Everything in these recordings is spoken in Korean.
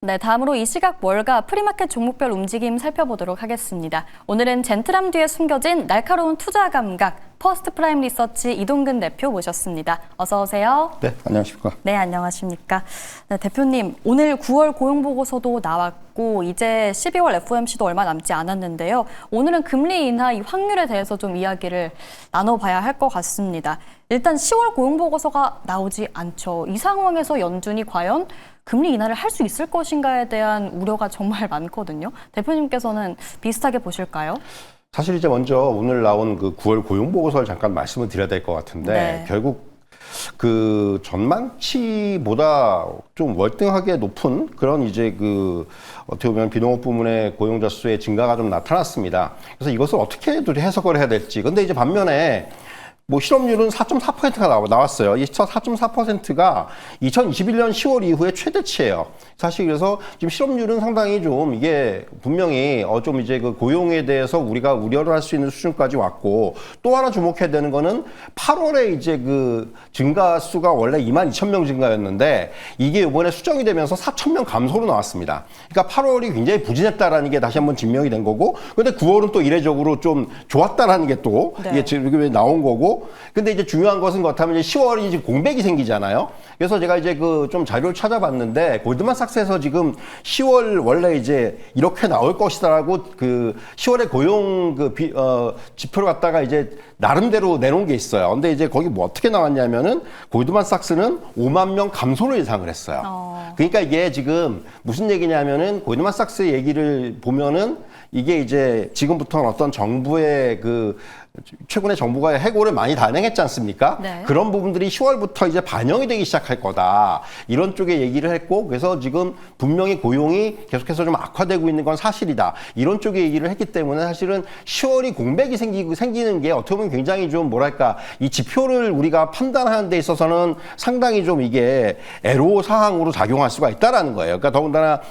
네, 다음으로 이 시각 월가 프리마켓 종목별 움직임 살펴보도록 하겠습니다. 오늘은 젠트람 뒤에 숨겨진 날카로운 투자 감각, 퍼스트 프라임 리서치 이동근 대표 모셨습니다. 어서 오세요. 네, 안녕하십니까. 네, 안녕하십니까. 네, 대표님, 오늘 9월 고용보고서도 나왔고 이제 12월 FOMC도 얼마 남지 않았는데요. 오늘은 금리 인하 이 확률에 대해서 좀 이야기를 나눠봐야 할 것 같습니다. 일단 10월 고용보고서가 나오지 않죠. 이 상황에서 연준이 과연 금리 인하를 할 수 있을 것인가에 대한 우려가 정말 많거든요. 대표님께서는 비슷하게 보실까요? 사실 이제 먼저 오늘 나온 그 9월 고용보고서를 잠깐 말씀을 드려야 될 것 같은데, 네. 결국 그 전망치보다 좀 월등하게 높은 그런 이제 그 어떻게 보면 비농업 부문의 고용자 수의 증가가 좀 나타났습니다. 그래서 이것을 어떻게 해석을 해야 될지. 근데 이제 반면에 뭐 실업률은 4.4%가 나왔어요. 이 4.4%가 2021년 10월 이후에 최대치예요. 사실 그래서 지금 실업률은 상당히 좀 이게 분명히 좀 이제 그 고용에 대해서 우리가 우려를 할 수 있는 수준까지 왔고, 또 하나 주목해야 되는 거는 8월에 이제 그 증가 수가 원래 22,000명 증가였는데 이게 이번에 수정이 되면서 4,000명 감소로 나왔습니다. 그러니까 8월이 굉장히 부진했다라는 게 다시 한번 증명이 된 거고, 근데 9월은 또 이례적으로 좀 좋았다라는 게 또 네. 이게 지금 나온 거고. 근데 이제 중요한 것은 그렇다면 이제 10월이 이제 공백이 생기잖아요. 그래서 제가 이제 그 좀 자료를 찾아봤는데, 골드만삭스에서 지금 10월 원래 이제 이렇게 나올 것이다라고 그 10월에 고용 그 지표를 갖다가 이제 나름대로 내놓은 게 있어요. 근데 이제 거기 뭐 어떻게 나왔냐면은 골드만삭스는 5만 명 감소를 예상을 했어요. 그러니까 이게 지금 무슨 얘기냐면은 골드만삭스 얘기를 보면은 이게 이제 지금부터는 어떤 정부의 그 최근에 정부가 해고를 많이 단행했지 않습니까? 네. 그런 부분들이 10월부터 이제 반영이 되기 시작할 거다. 이런 쪽에 얘기를 했고, 그래서 지금 분명히 고용이 계속해서 좀 악화되고 있는 건 사실이다. 이런 쪽에 얘기를 했기 때문에 사실은 10월이 공백이 생기는 게 어떻게 보면 굉장히 좀 뭐랄까, 이 지표를 우리가 판단하는 데 있어서는 상당히 좀 이게 애로 사항으로 작용할 수가 있다라는 거예요. 그러니까 더군다나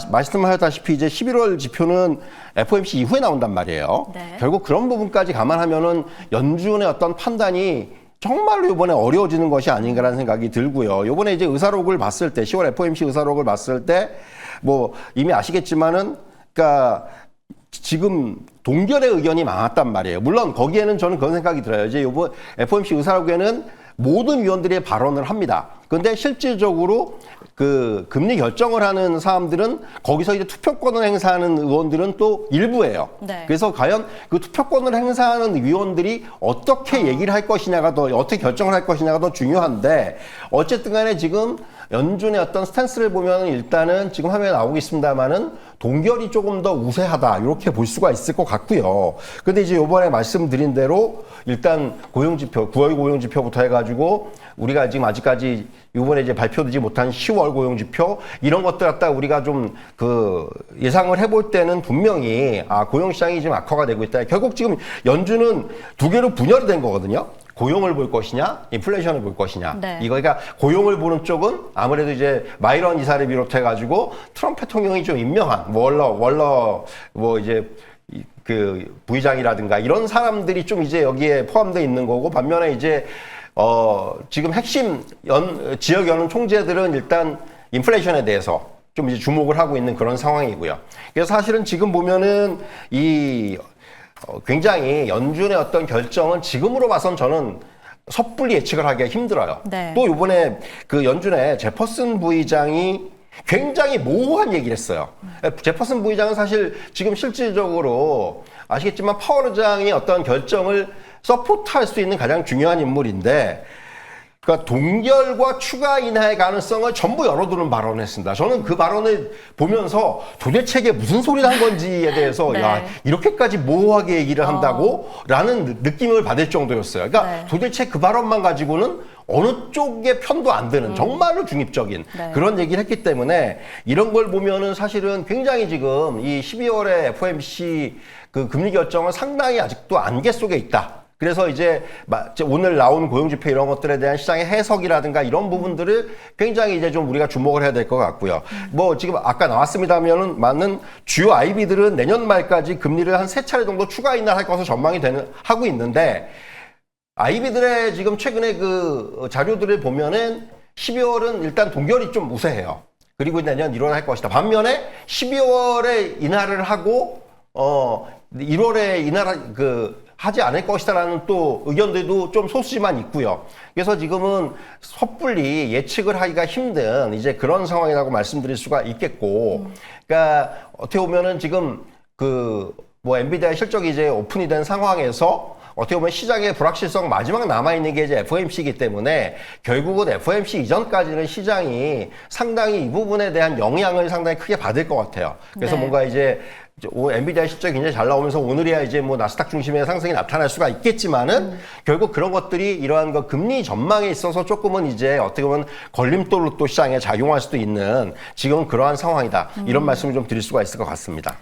말씀하셨다시피 이제 11월 지표는 FOMC 이후에 나온단 말이에요. 네. 결국 그런 부분까지 감안하면은 연준의 어떤 판단이 정말로 이번에 어려워지는 것이 아닌가라는 생각이 들고요. 이번에 이제 의사록을 봤을 때, 10월 FOMC 의사록을 봤을 때, 뭐 이미 아시겠지만은, 그러니까 지금 동결의 의견이 많았단 말이에요. 물론 거기에는 저는 그런 생각이 들어요. 이제 이번 FOMC 의사록에는 모든 위원들이 발언을 합니다. 근데 실질적으로 그 금리 결정을 하는 사람들은 거기서 이제 투표권을 행사하는 의원들은 또 일부예요. 네. 그래서 과연 그 투표권을 행사하는 위원들이 어떻게 얘기를 할 것이냐가 더, 어떻게 결정을 할 것이냐가 더 중요한데, 어쨌든 간에 지금 연준의 어떤 스탠스를 보면 일단은 지금 화면에 나오고 있습니다만은 동결이 조금 더 우세하다, 이렇게 볼 수가 있을 것 같고요. 근데 이제 이번에 말씀드린 대로 일단 고용지표, 9월 고용지표부터 해가지고 우리가 지금 아직까지 이번에 이제 발표되지 못한 10월 고용지표, 이런 것들 갖다 우리가 좀 그 예상을 해볼 때는 분명히 고용시장이 지금 악화가 되고 있다. 결국 지금 연준은 두 개로 분열이 된 거거든요. 고용을 볼 것이냐, 인플레이션을 볼 것이냐. 네. 이거 그러니까 고용을 보는 쪽은 아무래도 이제 마이런 이사를 비롯해 가지고 트럼프 대통령이 좀 임명한 월러 뭐 이제 그 부의장이라든가 이런 사람들이 좀 이제 여기에 포함되어 있는 거고, 반면에 이제 지금 핵심 지역 연은 총재들은 일단 인플레이션에 대해서 좀 이제 주목을 하고 있는 그런 상황이고요. 그래서 사실은 지금 보면은 굉장히 연준의 어떤 결정은 지금으로 봐선 저는 섣불리 예측을 하기가 힘들어요. 네. 또 이번에 그 연준의 제퍼슨 부의장이 굉장히 모호한 얘기를 했어요. 제퍼슨 부의장은 사실 지금 실질적으로 아시겠지만 파월 의장의 어떤 결정을 서포트할 수 있는 가장 중요한 인물인데, 그러니까 동결과 추가 인하의 가능성을 전부 열어두는 발언을 했습니다. 저는 그 발언을 보면서 도대체 이게 무슨 소리를 한 건지에 대해서 네. 야, 이렇게까지 모호하게 얘기를 한다고? 라는 느낌을 받을 정도였어요. 그러니까 네. 도대체 그 발언만 가지고는 어느 쪽의 편도 안 드는 정말로 중립적인 네. 그런 얘기를 했기 때문에, 이런 걸 보면은 사실은 굉장히 지금 이 12월에 FOMC 그 금리 결정은 상당히 아직도 안개 속에 있다. 그래서 이제 오늘 나온 고용지표 이런 것들에 대한 시장의 해석이라든가 이런 부분들을 굉장히 이제 좀 우리가 주목을 해야 될 것 같고요. 뭐 지금 아까 나왔습니다면은 많은 주요 IB들은 내년 말까지 금리를 한 3차례 정도 추가 인하할 것으로 전망이 하고 있는데, IB들의 지금 최근에 그 자료들을 보면은 12월은 일단 동결이 좀 우세해요. 그리고 내년 1월에 할 것이다. 반면에 12월에 인하를 하고 1월에 인하를 하지 않을 것이다라는 또 의견들도 좀 소수지만 있고요. 그래서 지금은 섣불리 예측을 하기가 힘든 이제 그런 상황이라고 말씀드릴 수가 있겠고, 그러니까 어떻게 보면은 지금 뭐 엔비디아의 실적이 이제 오픈이 된 상황에서 어떻게 보면 시장의 불확실성 마지막 남아있는 게 이제 FOMC이기 때문에 결국은 FOMC 이전까지는 시장이 상당히 이 부분에 대한 영향을 상당히 크게 받을 것 같아요. 그래서 네. 뭔가 이제 엔비디아 실적이 굉장히 잘 나오면서 오늘이야 이제 뭐 나스닥 중심의 상승이 나타날 수가 있겠지만은 결국 그런 것들이 이러한 금리 전망에 있어서 조금은 이제 어떻게 보면 걸림돌로 또 시장에 작용할 수도 있는 지금은 그러한 상황이다. 이런 말씀을 좀 드릴 수가 있을 것 같습니다.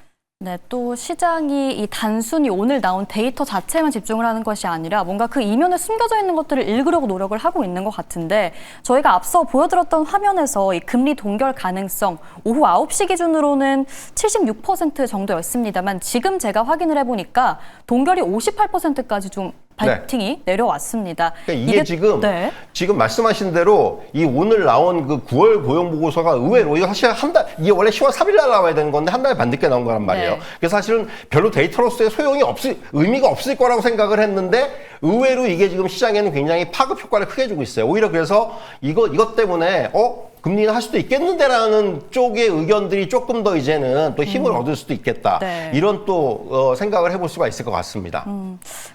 네, 또 시장이 이 단순히 오늘 나온 데이터 자체만 집중을 하는 것이 아니라 뭔가 그 이면에 숨겨져 있는 것들을 읽으려고 노력을 하고 있는 것 같은데 저희가 앞서 보여드렸던 화면에서 이 금리 동결 가능성 오후 9시 기준으로는 76% 정도였습니다만 지금 제가 확인을 해보니까 동결이 58%까지 좀 바이팅이 내려왔습니다. 그러니까 이게 지금 네. 지금 말씀하신 대로 이 오늘 나온 9월 고용 보고서가 의외로 이거 사실 이게 원래 10월 3일 날 나와야 되는 건데 한 달 반 늦게 나온 거란 말이에요. 네. 그래서 사실은 별로 데이터로서의 의미가 없을 거라고 생각을 했는데 의외로 이게 지금 시장에는 굉장히 파급 효과를 크게 주고 있어요. 오히려 그래서 이것 때문에 금리는 할 수도 있겠는데라는 쪽의 의견들이 조금 더 이제는 또 힘을 얻을 수도 있겠다. 네. 이런 또 생각을 해볼 수가 있을 것 같습니다.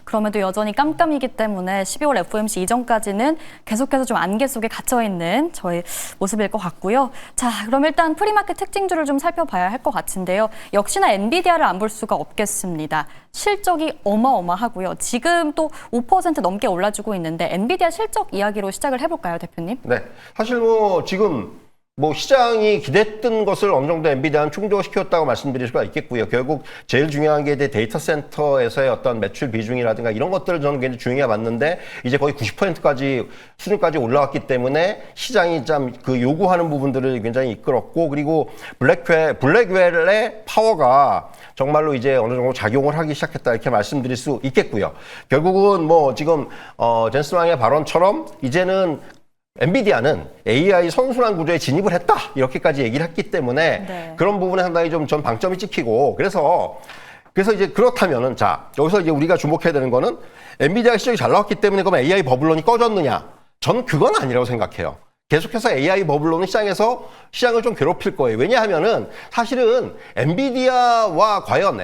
그럼에도 여전히 깜깜이기 때문에 12월 FOMC 이전까지는 계속해서 좀 안개 속에 갇혀있는 저희 모습일 것 같고요. 자, 그럼 일단 프리마켓 특징주를 좀 살펴봐야 할 것 같은데요. 역시나 엔비디아를 안 볼 수가 없겠습니다. 실적이 어마어마하고요. 지금 또 5% 넘게 올라주고 있는데 엔비디아 실적 이야기로 시작을 해볼까요, 대표님? 네. 사실 지금 시장이 기대했던 것을 어느 정도 엔비디아는 충족시켰다고 말씀드릴 수가 있겠고요. 결국 제일 중요한 게 데이터 센터에서의 어떤 매출 비중이라든가 이런 것들을 저는 굉장히 중요하게 봤는데 이제 거의 90%까지 수준까지 올라왔기 때문에 시장이 참 요구하는 부분들을 굉장히 이끌었고 그리고 블랙웰의 파워가 정말로 이제 어느 정도 작용을 하기 시작했다 이렇게 말씀드릴 수 있겠고요. 결국은 지금 젠스망의 발언처럼 이제는 엔비디아는 AI 선순환 구조에 진입을 했다 이렇게까지 얘기를 했기 때문에 네. 그런 부분에 상당히 좀 전 방점이 찍히고 그래서 이제 그렇다면은 자 여기서 이제 우리가 주목해야 되는 거는 엔비디아 실적이 잘 나왔기 때문에 그럼 AI 버블론이 꺼졌느냐? 저는 그건 아니라고 생각해요. 계속해서 AI 버블론은 시장을 좀 괴롭힐 거예요. 왜냐하면은 사실은 엔비디아와 과연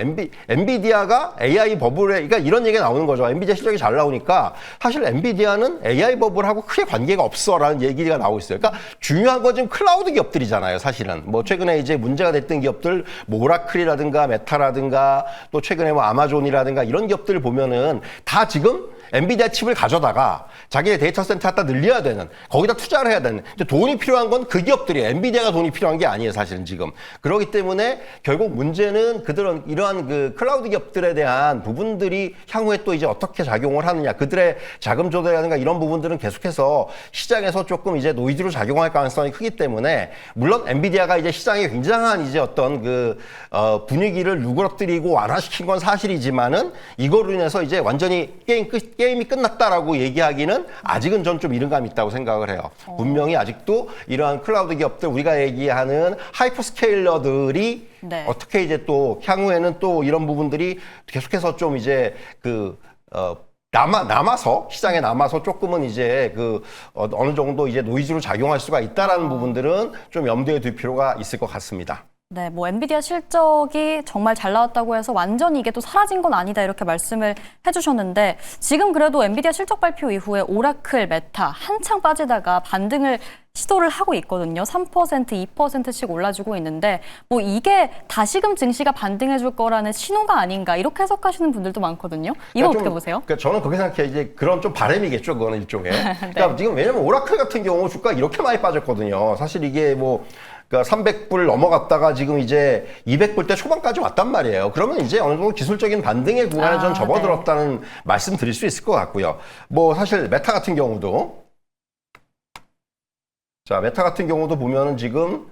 엔비디아가 AI 버블에, 그러니까 이런 얘기가 나오는 거죠. 엔비디아 실적이 잘 나오니까 사실 엔비디아는 AI 버블하고 크게 관계가 없어라는 얘기가 나오고 있어요. 그러니까 중요한 건 지금 클라우드 기업들이잖아요. 사실은 최근에 이제 문제가 됐던 기업들, 오라클이라든가 메타라든가 또 최근에 아마존이라든가 이런 기업들을 보면은 다 지금 엔비디아 칩을 가져다가 자기네 데이터 센터 갖다 늘려야 되는, 거기다 투자를 해야 되는. 돈이 필요한 건 그 기업들이에요. 엔비디아가 돈이 필요한 게 아니에요, 사실은 지금. 그렇기 때문에 결국 문제는 이러한 클라우드 기업들에 대한 부분들이 향후에 또 이제 어떻게 작용을 하느냐. 그들의 자금 조달이라든가 이런 부분들은 계속해서 시장에서 조금 이제 노이즈로 작용할 가능성이 크기 때문에 물론 엔비디아가 이제 시장에 굉장한 이제 어떤 분위기를 누그러뜨리고 완화시킨 건 사실이지만은 이거로 인해서 이제 완전히 게임이 끝났다라고 얘기하기는 아직은 전 좀 이른 감이 있다고 생각을 해요. 분명히 아직도 이러한 클라우드 기업들, 우리가 얘기하는 하이퍼스케일러들이 네. 어떻게 이제 또 향후에는 또 이런 부분들이 계속해서 좀 이제 남아서 시장에 남아서 조금은 이제 어느 정도 이제 노이즈로 작용할 수가 있다라는 부분들은 좀 염두에 둘 필요가 있을 것 같습니다. 네, 엔비디아 실적이 정말 잘 나왔다고 해서 완전히 이게 또 사라진 건 아니다 이렇게 말씀을 해주셨는데 지금 그래도 엔비디아 실적 발표 이후에 오라클, 메타 한창 빠지다가 반등을 시도를 하고 있거든요. 3%, 2%씩 올라주고 있는데 이게 다시금 증시가 반등해 줄 거라는 신호가 아닌가 이렇게 해석하시는 분들도 많거든요. 이거 어떻게 보세요? 그러니까 저는 그렇게 생각해요. 이제 그런 좀 바람이겠죠. 그거는 일종의. 네. 그러니까 지금 왜냐면 오라클 같은 경우 주가 이렇게 많이 빠졌거든요. 사실 이게 그러니까 300불 넘어갔다가 지금 이제 200불대 초반까지 왔단 말이에요. 그러면 이제 어느 정도 기술적인 반등의 구간에 전 접어들었다는 네. 말씀 드릴 수 있을 것 같고요. 사실 메타 같은 경우도 자, 메타 같은 경우도 보면은 지금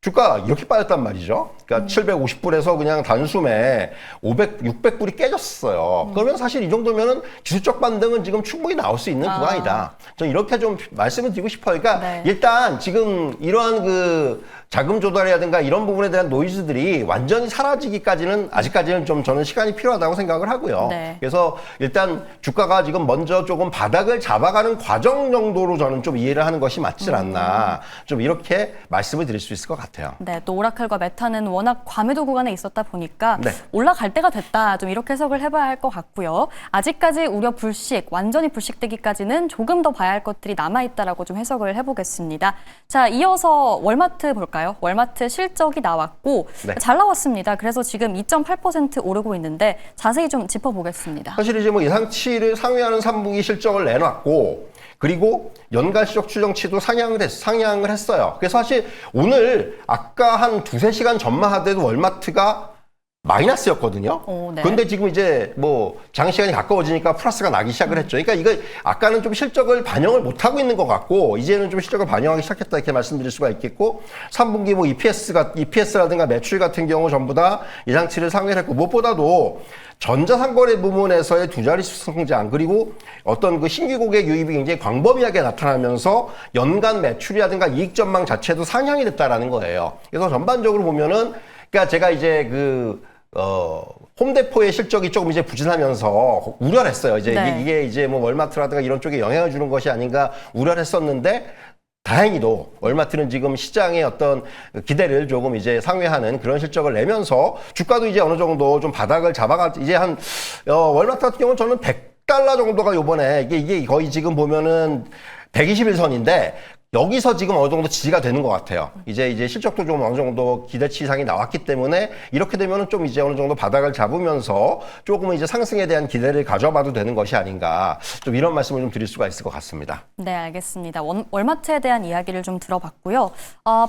주가 이렇게 빠졌단 말이죠. 그러니까 750불에서 그냥 단숨에 600불이 깨졌어요. 그러면 사실 이 정도면은 기술적 반등은 지금 충분히 나올 수 있는 구간이다. 저는 이렇게 좀 말씀을 드리고 싶어요. 그러니까 네. 일단 지금 이러한 그 자금 조달이라든가 이런 부분에 대한 노이즈들이 완전히 사라지기까지는 아직까지는 좀 저는 시간이 필요하다고 생각을 하고요. 네. 그래서 일단 주가가 지금 먼저 조금 바닥을 잡아가는 과정 정도로 저는 좀 이해를 하는 것이 맞지 않나. 좀 이렇게 말씀을 드릴 수 있을 것 같아요. 네, 또 오라클과 메타는 워낙 과매도 구간에 있었다 보니까 네. 올라갈 때가 됐다. 좀 이렇게 해석을 해봐야 할 것 같고요. 아직까지 우려 불식, 완전히 불식되기까지는 조금 더 봐야 할 것들이 남아있다라고 좀 해석을 해보겠습니다. 자, 이어서 월마트 볼까요? 월마트 실적이 나왔고 네. 잘 나왔습니다. 그래서 지금 2.8% 오르고 있는데 자세히 좀 짚어보겠습니다. 사실 이제 뭐 예상치를 상회하는 3분기 실적을 내놨고 그리고 연간 실적 추정치도 상향을 했어요. 그래서 사실 오늘 아까 한 2-3시간 전만 하더라도 월마트가 마이너스였거든요. 네. 그런데 지금 이제 뭐 장시간이 가까워지니까 플러스가 나기 시작을 했죠. 그러니까 이거 아까는 좀 실적을 반영을 못하고 있는 것 같고 이제는 좀 실적을 반영하기 시작했다 이렇게 말씀드릴 수가 있겠고 3분기 뭐 EPS라든가 매출 같은 경우 전부 다 예상치를 상회를 했고 무엇보다도 전자상거래 부문에서의 두 자릿수 성장 그리고 어떤 그 신규 고객 유입이 굉장히 광범위하게 나타나면서 연간 매출이라든가 이익 전망 자체도 상향이 됐다라는 거예요. 그래서 전반적으로 보면은 그러니까 제가 이제 홈데포의 실적이 조금 이제 부진하면서 우려를 했어요. 이제 네. 이게 이제 뭐 월마트라든가 이런 쪽에 영향을 주는 것이 아닌가 우려를 했었는데 다행히도 월마트는 지금 시장의 어떤 기대를 조금 이제 상회하는 그런 실적을 내면서 주가도 이제 어느 정도 좀 바닥을 잡아가 이제 한 월마트 같은 경우는 저는 $100 정도가 요번에 이게 거의 지금 보면은 121선인데 여기서 지금 어느 정도 지지가 되는 것 같아요. 이제 실적도 좀 어느 정도 기대치 이상이 나왔기 때문에 이렇게 되면은 좀 이제 어느 정도 바닥을 잡으면서 조금은 이제 상승에 대한 기대를 가져봐도 되는 것이 아닌가. 좀 이런 말씀을 좀 드릴 수가 있을 것 같습니다. 네, 알겠습니다. 월마트에 대한 이야기를 좀 들어봤고요.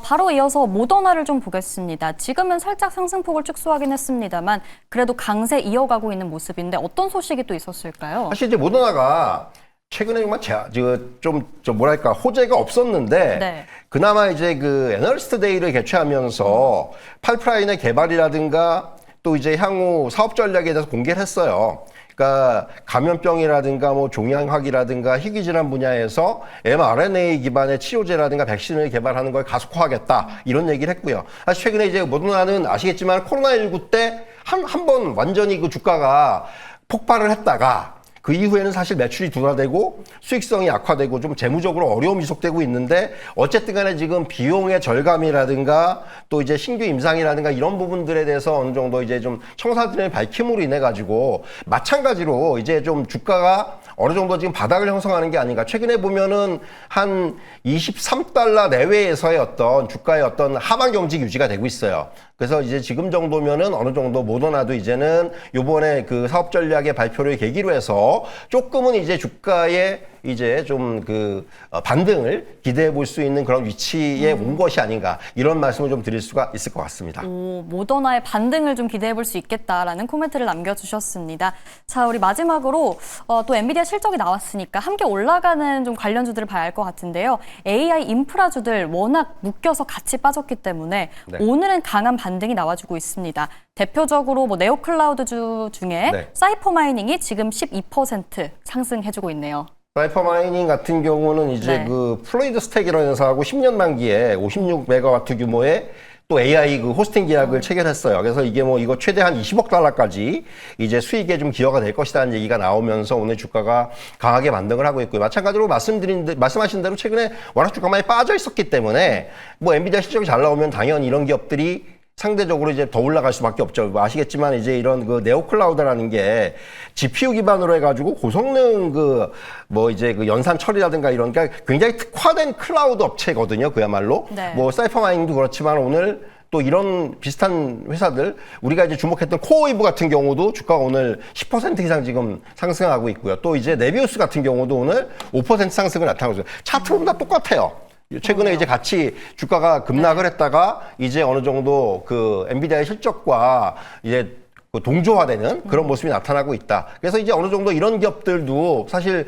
바로 이어서 모더나를 좀 보겠습니다. 지금은 살짝 상승폭을 축소하긴 했습니다만 그래도 강세 이어가고 있는 모습인데 어떤 소식이 또 있었을까요? 사실 이제 모더나가 최근에 정말 좀 뭐랄까 호재가 없었는데 네. 그나마 이제 그 애널리스트 데이를 개최하면서 파이프라인의 개발이라든가 또 이제 향후 사업 전략에 대해서 공개를 했어요. 그러니까 감염병이라든가 뭐 종양학이라든가 희귀질환 분야에서 mRNA 기반의 치료제라든가 백신을 개발하는 걸 가속화하겠다 이런 얘기를 했고요. 사실 최근에 이제 모더나는 아시겠지만 코로나19 때 한 번 완전히 그 주가가 폭발을 했다가 그 이후에는 사실 매출이 둔화되고 수익성이 약화되고 좀 재무적으로 어려움이 지속되고 있는데 어쨌든 간에 지금 비용의 절감이라든가 또 이제 신규 임상이라든가 이런 부분들에 대해서 어느 정도 이제 좀 청사진의 밝힘으로 인해 가지고 마찬가지로 이제 좀 주가가 어느 정도 지금 바닥을 형성하는 게 아닌가. 최근에 보면은 한 $23 내외에서의 어떤 주가의 어떤 하방 경직 유지가 되고 있어요. 그래서 이제 지금 정도면은 어느 정도 모더나도 이제는 요번에 그 사업 전략의 발표를 계기로 해서 조금은 이제 주가의 이제 좀 반등을 기대해 볼 수 있는 그런 위치에 온 것이 아닌가 이런 말씀을 좀 드릴 수가 있을 것 같습니다. 모더나의 반등을 좀 기대해 볼 수 있겠다라는 코멘트를 남겨주셨습니다. 자, 우리 마지막으로 또 엔비디아 실적이 나왔으니까 함께 올라가는 좀 관련주들을 봐야 할 것 같은데요. AI 인프라주들 워낙 묶여서 같이 빠졌기 때문에 네. 오늘은 강한 반등이 나와주고 있습니다. 대표적으로 뭐 네오클라우드주 중에 네. 사이퍼마이닝이 지금 12% 상승해주고 있네요. 사이퍼마이닝 같은 경우는 이제 네. 그 플로이드 스택이라는 회사하고 10년 만기에 56메가와트 규모의 또 AI 그 호스팅 계약을 체결했어요. 그래서 이게 뭐 이거 최대 한 $20억 달러까지 이제 수익에 좀 기여가 될 것이라는 얘기가 나오면서 오늘 주가가 강하게 반등을 하고 있고요. 마찬가지로 말씀하신 대로 최근에 워낙 주가 많이 빠져 있었기 때문에 뭐 엔비디아 실적이 잘 나오면 당연히 이런 기업들이 상대적으로 이제 더 올라갈 수밖에 없죠. 뭐 아시겠지만 이제 이런 그 네오클라우드라는 게 GPU 기반으로 해가지고 고성능 이제 연산 처리라든가 이런 그러니까 굉장히 특화된 클라우드 업체거든요. 그야말로. 네. 뭐 사이퍼마이닝도 그렇지만 오늘 또 이런 비슷한 회사들 우리가 이제 주목했던 코어웨이브 같은 경우도 주가가 오늘 10% 이상 지금 상승하고 있고요. 또 이제 네비우스 같은 경우도 오늘 5% 상승을 나타나고 있어요. 차트는 다 똑같아요. 최근에 이제 같이 주가가 급락을 했다가 이제 어느 정도 그 엔비디아의 실적과 이제 동조화되는 그런 모습이 나타나고 있다. 그래서 이제 어느 정도 이런 기업들도 사실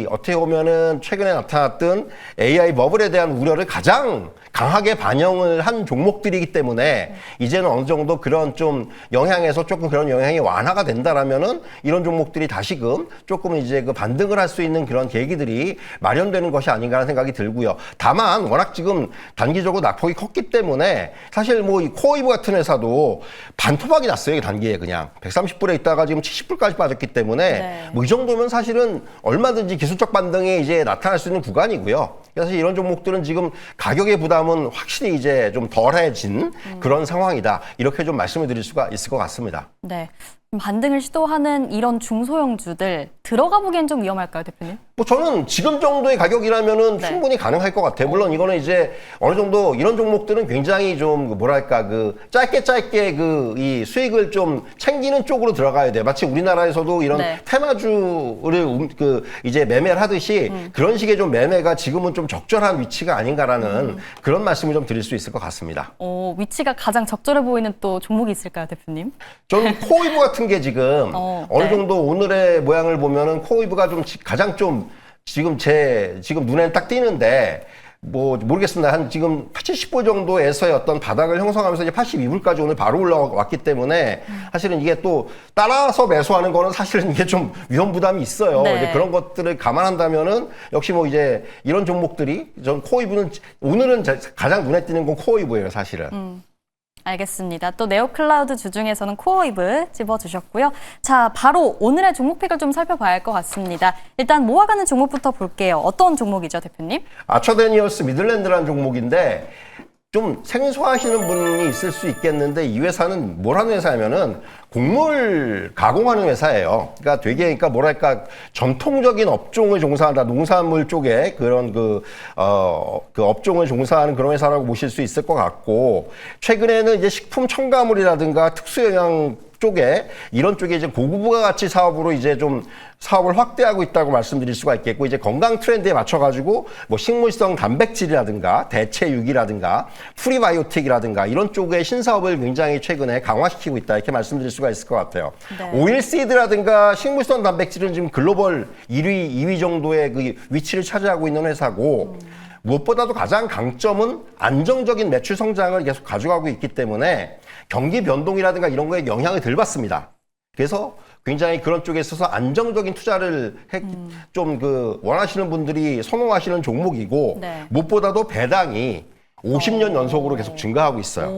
어떻게 보면은 최근에 나타났던 AI 버블에 대한 우려를 가장 강하게 반영을 한 종목들이기 때문에 이제는 어느 정도 그런 좀 영향에서 조금 그런 영향이 완화가 된다라면은 이런 종목들이 다시금 조금 이제 그 반등을 할 수 있는 그런 계기들이 마련되는 것이 아닌가 하는 생각이 들고요. 다만 워낙 지금 단기적으로 낙폭이 컸기 때문에 사실 뭐 이 코어이브 같은 회사도 반토막이 났어요. 단기에 그냥 130불에 있다가 지금 70불까지 빠졌기 때문에 네. 뭐 이 정도면 사실은 얼마든지 기술적 반등이 이제 나타날 수 있는 구간이고요. 그래서 이런 종목들은 지금 가격의 부담은 확실히 이제 좀 덜해진 그런 상황이다. 이렇게 좀 말씀을 드릴 수가 있을 것 같습니다. 네. 반등을 시도하는 이런 중소형주들 들어가 보기엔 좀 위험할까요, 대표님? 뭐 저는 지금 정도의 가격이라면은 네. 충분히 가능할 것 같아요. 물론 이거는 이제 어느 정도 이런 종목들은 굉장히 좀 뭐랄까 그 짧게 그 이 수익을 좀 챙기는 쪽으로 들어가야 돼요. 마치 우리나라에서도 이런 네. 테마주를 그 이제 매매를 하듯이 그런 식의 좀 매매가 지금은 좀 적절한 위치가 아닌가라는 그런 말씀을 좀 드릴 수 있을 것 같습니다. 위치가 가장 적절해 보이는 또 종목이 있을까요, 대표님? 저는 코이브 같은 게 지금 어느 네. 정도 오늘의 모양을 보면은 코이브가 좀 가장 좀 지금 지금 눈에 딱 띄는데 뭐 모르겠습니다. 한 지금 70불 정도에서의 어떤 바닥을 형성하면서 이제 82불까지 오늘 바로 올라왔기 때문에 사실은 이게 또 따라서 매수하는 거는 사실은 이게 좀 위험 부담이 있어요. 네. 이제 그런 것들을 감안한다면은 역시 뭐 이제 이런 종목들이 전 코이브는 오늘은 가장 눈에 띄는 건 코이브예요, 사실은. 알겠습니다. 또 네오클라우드 주중에서는 코어이브 집어주셨고요. 자, 바로 오늘의 종목픽을 좀 살펴봐야 할 것 같습니다. 일단 모아가는 종목부터 볼게요. 어떤 종목이죠, 대표님? 아처데니어스 미들랜드라는 종목인데 좀 생소하시는 분이 있을 수 있겠는데 이 회사는 뭘 하는 회사냐면은 곡물 가공하는 회사예요. 그러니까 뭐랄까 전통적인 업종을 종사한다. 농산물 쪽에 그런 그 업종을 종사하는 그런 회사라고 보실 수 있을 것 같고 최근에는 이제 식품 첨가물이라든가 특수영양 쪽에 이런 쪽에 이제 고부가 가치 사업으로 이제 좀 사업을 확대하고 있다고 말씀드릴 수가 있겠고 이제 건강 트렌드에 맞춰가지고 뭐 식물성 단백질이라든가 대체육이라든가 프리바이오틱이라든가 이런 쪽의 신사업을 굉장히 최근에 강화시키고 있다 이렇게 말씀드릴 수가 있을 것 같아요. 네. 오일시드라든가 식물성 단백질은 지금 글로벌 1위, 2위 정도의 그 위치를 차지하고 있는 회사고 무엇보다도 가장 강점은 안정적인 매출 성장을 계속 가져가고 있기 때문에 경기 변동이라든가 이런 거에 영향을 덜 받습니다. 그래서 굉장히 그런 쪽에 있어서 안정적인 투자를 좀 그 원하시는 분들이 선호하시는 종목이고 네. 무엇보다도 배당이 50년 연속으로 계속 증가하고 있어요.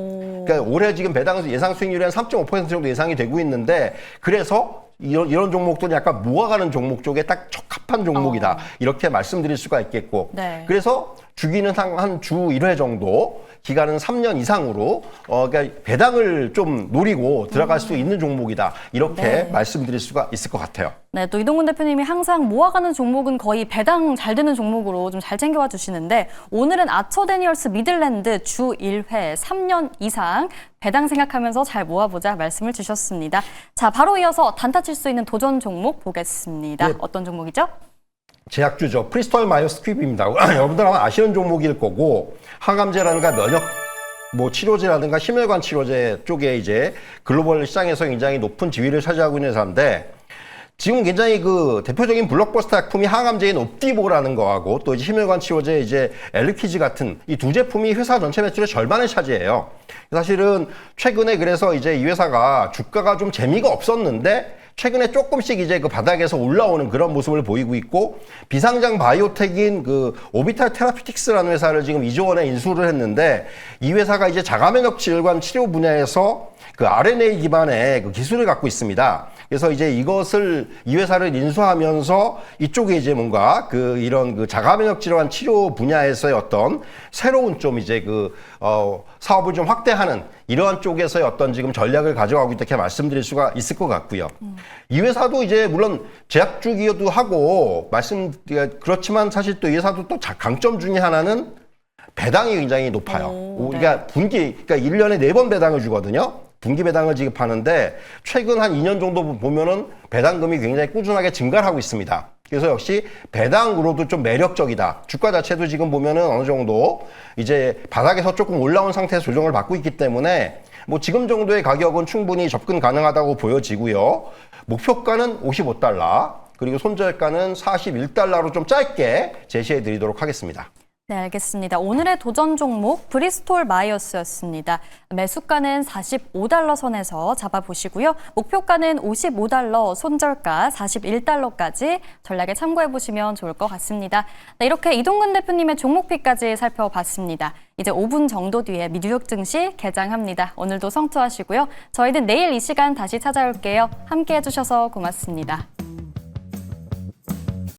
그러니까 올해 지금 배당 예상 수익률이 한 3.5% 정도 예상이 되고 있는데 그래서 이런 종목들은 약간 모아가는 종목 쪽에 딱 적합한 종목이다. 이렇게 말씀드릴 수가 있겠고. 네. 그래서 주기는 한 주 1회 정도, 기간은 3년 이상으로 그러니까 배당을 좀 노리고 들어갈 수 있는 종목이다. 이렇게 네. 말씀드릴 수가 있을 것 같아요. 네, 또 이동근 대표님이 항상 모아가는 종목은 거의 배당 잘 되는 종목으로 좀 잘 챙겨와 주시는데 오늘은 아처데니얼스 미들랜드 주 1회 3년 이상 배당 생각하면서 잘 모아보자 말씀을 주셨습니다. 자, 바로 이어서 단타 칠 수 있는 도전 종목 보겠습니다. 네. 어떤 종목이죠? 제약주죠. 프리스톨 마이오스퀴브입니다. 여러분들 아마 아시는 종목일 거고 항암제라든가 면역 뭐 치료제라든가 심혈관 치료제 쪽에 이제 글로벌 시장에서 굉장히 높은 지위를 차지하고 있는 회사인데 지금 굉장히 그 대표적인 블록버스터 약품이 항암제인 옵디보라는 거하고 또 이제 심혈관 치료제 이제 엘리퀴즈 같은 이 두 제품이 회사 전체 매출의 절반을 차지해요. 사실은 최근에 그래서 이제 이 회사가 주가가 좀 재미가 없었는데 최근에 조금씩 이제 그 바닥에서 올라오는 그런 모습을 보이고 있고 비상장 바이오텍인 그 오비탈 테라피틱스라는 회사를 지금 2조 원에 인수를 했는데 이 회사가 이제 자가면역 질환 치료 분야에서 그 RNA 기반의 그 기술을 갖고 있습니다. 그래서 이제 이것을 이 회사를 인수하면서 이쪽에 이제 뭔가 그 이런 그 자가면역 질환 치료 분야에서의 어떤 새로운 좀 이제 그 사업을 좀 확대하는 이러한 쪽에서의 어떤 지금 전략을 가져가고 있다 이렇게 말씀드릴 수가 있을 것 같고요. 이 회사도 이제 물론 제약주기도 하고 그렇지만 사실 또 이 회사도 또 강점 중에 하나는 배당이 굉장히 높아요. 그러니까 그러니까 1년에 4번 배당을 주거든요. 분기 배당을 지급하는데 최근 한 2년 정도 보면은 배당금이 굉장히 꾸준하게 증가를 하고 있습니다. 그래서 역시 배당으로도 좀 매력적이다. 주가 자체도 지금 보면은 어느 정도 이제 바닥에서 조금 올라온 상태에서 조정을 받고 있기 때문에 뭐 지금 정도의 가격은 충분히 접근 가능하다고 보여지고요. 목표가는 55달러, 그리고 손절가는 41달러로 좀 짧게 제시해 드리도록 하겠습니다. 네, 알겠습니다. 오늘의 도전 종목 브리스톨 마이어스였습니다. 매수가는 45달러 선에서 잡아보시고요. 목표가는 55달러, 손절가 41달러까지 전략에 참고해 보시면 좋을 것 같습니다. 네, 이렇게 이동근 대표님의 종목피까지 살펴봤습니다. 이제 5분 정도 뒤에 뉴욕 증시 개장합니다. 오늘도 성투하시고요. 저희는 내일 이 시간 다시 찾아올게요. 함께해 주셔서 고맙습니다.